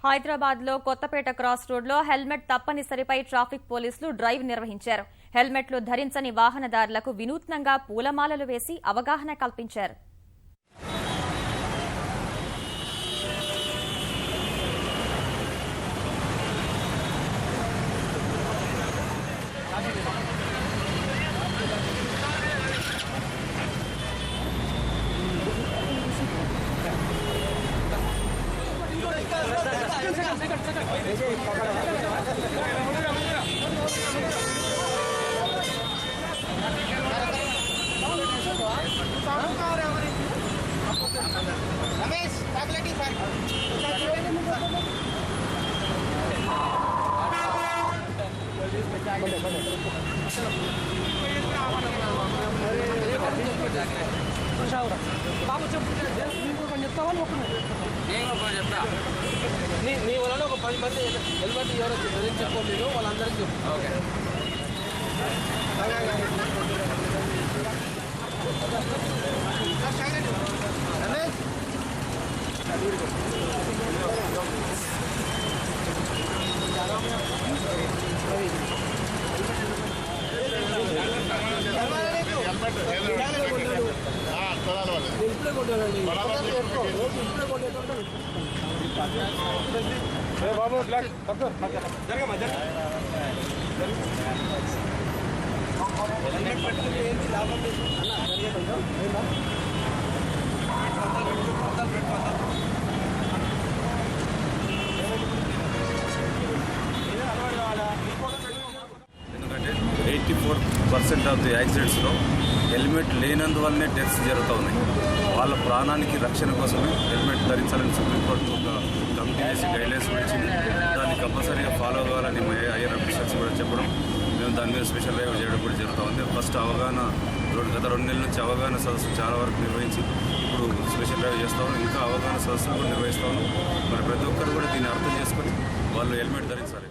హైదరాబాద్ లో Kothapeta cross road లో helmet తప్పనిసరిపై traffic పోలీసులు డ్రైవ్ నిర్వహించారు. హెల్మెట్లు ధరించని వాహనదారులకు వినూత్నంగా పూలమాలలు వేసి అవగాహన కల్పించారు. బాబు చెప్తావా చెప్తా నీ వల్ల ఒక 10 మంది హెల్మెట్ ఎవరో ధరించుకోలేదు వాళ్ళందరికీ చెప్పు. ఓకే బాబు బ్లాక్ జరగమా హెల్మెట్ పెట్టుకుంటే ఏంటి లాభం లేదు. 84% ఆఫ్ ది యాక్సిడెంట్స్లో హెల్మెట్ లేనందువల్లనే డెత్స్ జరుగుతూ ఉన్నాయి. వాళ్ళ ప్రాణానికి రక్షణ కోసమే హెల్మెట్ ధరించాలని సుప్రీంకోర్టు ఒక కమిటీ వేసి గైడ్లైన్స్ ఇచ్చింది. దాన్ని కంపల్సరీగా ఫాలో అవ్వాలని ఐఆర్ అఫీషియల్స్ కూడా చెప్పడం, మేము దాని మీద స్పెషల్ డ్రైవ్ చేయడం కూడా జరుగుతూ ఉంది. ఫస్ట్ అవగాహన గత 2 నెలల నుంచి అవగాహన సదస్సు చాలా వరకు నిర్వహించి ఇప్పుడు స్పెషల్ డ్రైవ్ చేస్తాము. ఇంకా అవగాహన సదస్సులు కూడా నిర్వహిస్తాము. మరి ప్రతి ఒక్కరు కూడా దీన్ని అర్థం చేసుకొని వాళ్ళు హెల్మెట్ ధరించాలి.